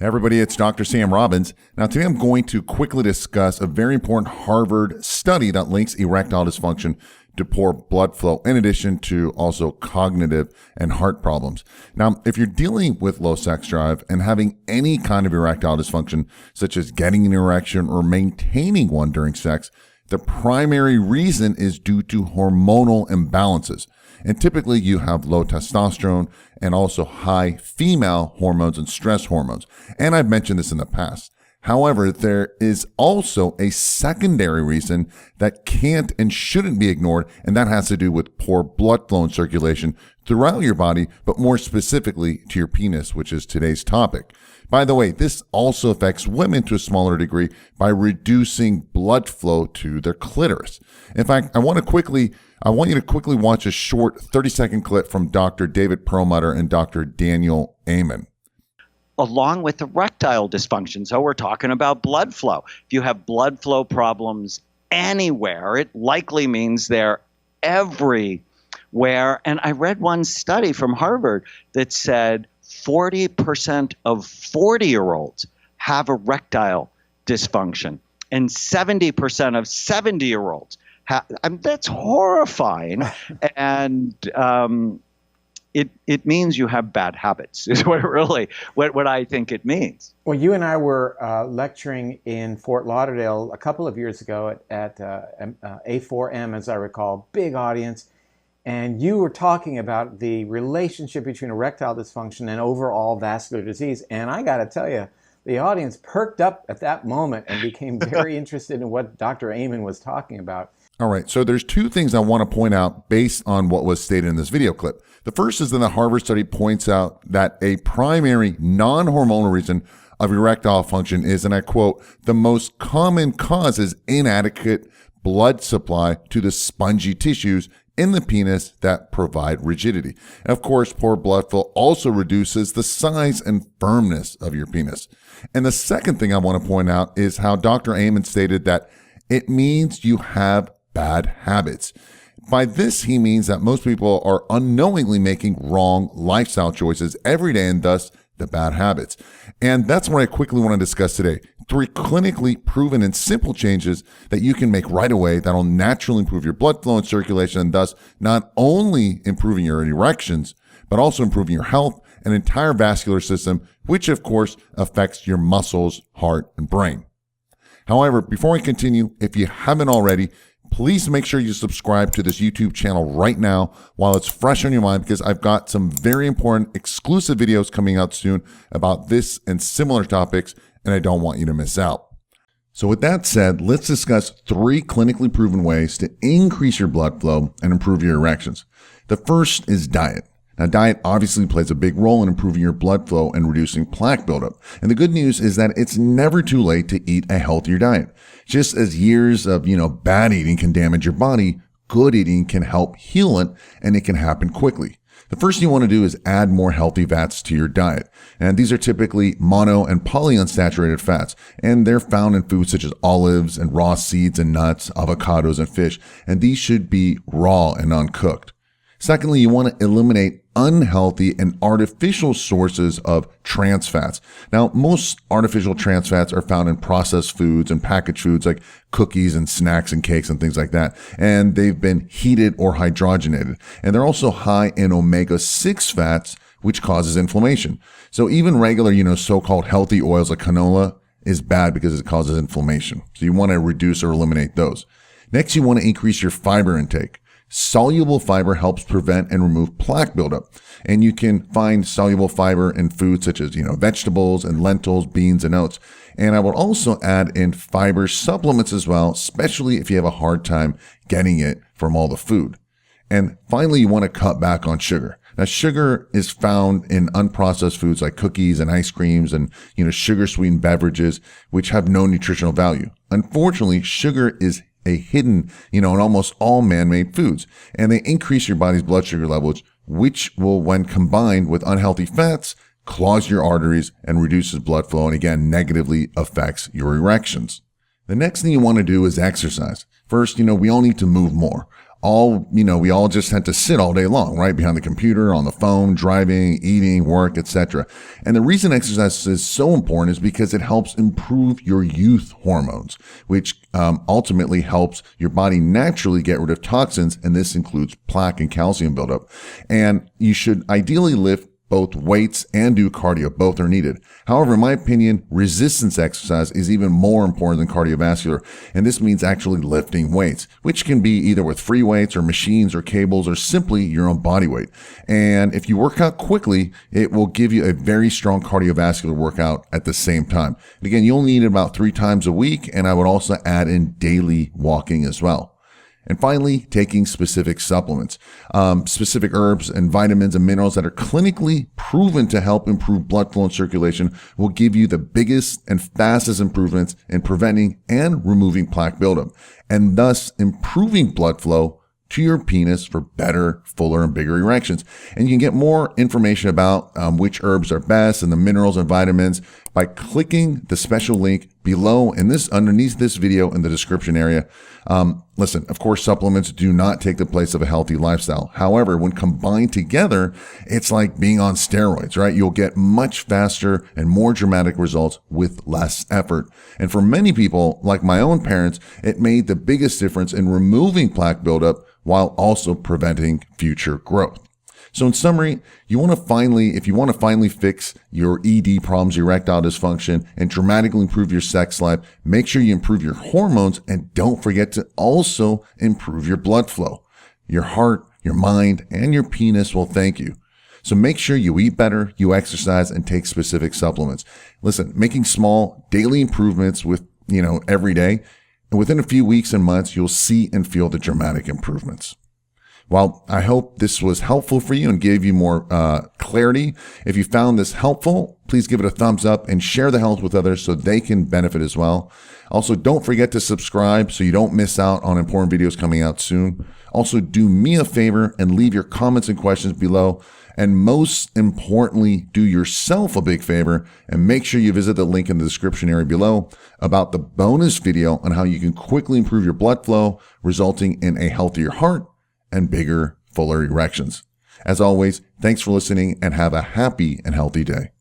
Hey everybody, it's Dr. Sam Robbins. Now today I'm going to quickly discuss a very important Harvard study that links erectile dysfunction to poor blood flow, in addition to also cognitive and heart problems. Now, if you're dealing with low sex drive and having any kind of erectile dysfunction, such as getting an erection or maintaining one during sex, the primary reason is due to hormonal imbalances. And typically you have low testosterone and also high female hormones and stress hormones. And I've mentioned this in the past. However, there is also a secondary reason that can't and shouldn't be ignored, and that has to do with poor blood flow and circulation throughout your body, but more specifically to your penis, which is today's topic. By the way, this also affects women to a smaller degree by reducing blood flow to their clitoris. In fact, I want you to quickly watch a short 30-second clip from Dr. David Perlmutter and Dr. Daniel Amen. Along with erectile dysfunction. So we're talking about blood flow. If you have blood flow problems anywhere, it likely means they're everywhere. And I read one study from Harvard that said 40% of 40-year-olds have erectile dysfunction, and 70% of 70-year-olds have. That's horrifying. And it means you have bad habits, is what I think it means. Well, you and I were lecturing in Fort Lauderdale a couple of years ago at A4M, as I recall, big audience. And you were talking about the relationship between erectile dysfunction and overall vascular disease. And I got to tell you, the audience perked up at that moment and became very interested in what Dr. Amen was talking about. All right, so there's two things I want to point out based on what was stated in this video clip. The first is that the Harvard study points out that a primary non-hormonal reason of erectile function is, and I quote, the most common cause is inadequate blood supply to the spongy tissues in the penis that provide rigidity. And of course, poor blood flow also reduces the size and firmness of your penis. And the second thing I want to point out is how Dr. Amen stated that it means you have bad habits. By this, he means that most people are unknowingly making wrong lifestyle choices every day, and thus the bad habits. And that's what I quickly want to discuss today. 3 clinically proven and simple changes that you can make right away that'll naturally improve your blood flow and circulation, and thus not only improving your erections, but also improving your health and entire vascular system, which of course affects your muscles, heart, and brain. However, before I continue, if you haven't already, please make sure you subscribe to this YouTube channel right now while it's fresh on your mind, because I've got some very important exclusive videos coming out soon about this and similar topics, and I don't want you to miss out. So with that said, let's discuss 3 clinically proven ways to increase your blood flow and improve your erections. The first is diet. Now, diet obviously plays a big role in improving your blood flow and reducing plaque buildup. And the good news is that it's never too late to eat a healthier diet. Just as years of, bad eating can damage your body, good eating can help heal it, and it can happen quickly. The first thing you want to do is add more healthy fats to your diet. And these are typically mono and polyunsaturated fats. And they're found in foods such as olives and raw seeds and nuts, avocados and fish. And these should be raw and uncooked. Secondly, you want to eliminate unhealthy and artificial sources of trans fats. Now, most artificial trans fats are found in processed foods and packaged foods like cookies and snacks and cakes and things like that. And they've been heated or hydrogenated. And they're also high in omega-6 fats, which causes inflammation. So even regular, so-called healthy oils like canola is bad because it causes inflammation. So you want to reduce or eliminate those. Next, you want to increase your fiber intake. Soluble fiber helps prevent and remove plaque buildup. And you can find soluble fiber in foods such as, vegetables and lentils, beans, and oats. And I will also add in fiber supplements as well, especially if you have a hard time getting it from all the food. And finally, you want to cut back on sugar. Now, sugar is found in unprocessed foods like cookies and ice creams and, sugar-sweetened beverages, which have no nutritional value. Unfortunately, sugar is a hidden, in almost all man-made foods, and they increase your body's blood sugar levels, which will, when combined with unhealthy fats, clogs your arteries and reduces blood flow, and again, negatively affects your erections. The next thing you want to do is exercise. First, we all need to move more. we all just had to sit all day long, right? Behind the computer, on the phone, driving, eating, work, etc. And the reason exercise is so important is because it helps improve your youth hormones, which ultimately helps your body naturally get rid of toxins. And this includes plaque and calcium buildup. And you should ideally lift both weights and do cardio. Both are needed. However, in my opinion, resistance exercise is even more important than cardiovascular. And this means actually lifting weights, which can be either with free weights or machines or cables or simply your own body weight. And if you work out quickly, it will give you a very strong cardiovascular workout at the same time. And again, you'll need it about 3 times a week. And I would also add in daily walking as well. And finally, taking specific supplements, specific herbs and vitamins and minerals that are clinically proven to help improve blood flow and circulation will give you the biggest and fastest improvements in preventing and removing plaque buildup, and thus improving blood flow to your penis for better, fuller, and bigger erections. And you can get more information about which herbs are best and the minerals and vitamins by clicking the special link below and underneath this video in the description area. Listen, of course, supplements do not take the place of a healthy lifestyle. However, when combined together, it's like being on steroids, right? You'll get much faster and more dramatic results with less effort. And for many people, like my own parents, it made the biggest difference in removing plaque buildup while also preventing future growth. So in summary, if you want to finally fix your ED problems, erectile dysfunction, and dramatically improve your sex life, make sure you improve your hormones, and don't forget to also improve your blood flow. Your heart, your mind, and your penis will thank you. So make sure you eat better, you exercise, and take specific supplements. Listen, making small daily improvements every day, and within a few weeks and months, you'll see and feel the dramatic improvements. Well, I hope this was helpful for you and gave you more clarity. If you found this helpful, please give it a thumbs up and share the health with others so they can benefit as well. Also, don't forget to subscribe so you don't miss out on important videos coming out soon. Also, do me a favor and leave your comments and questions below. And most importantly, do yourself a big favor and make sure you visit the link in the description area below about the bonus video on how you can quickly improve your blood flow, resulting in a healthier heart and bigger, fuller erections. As always, thanks for listening and have a happy and healthy day.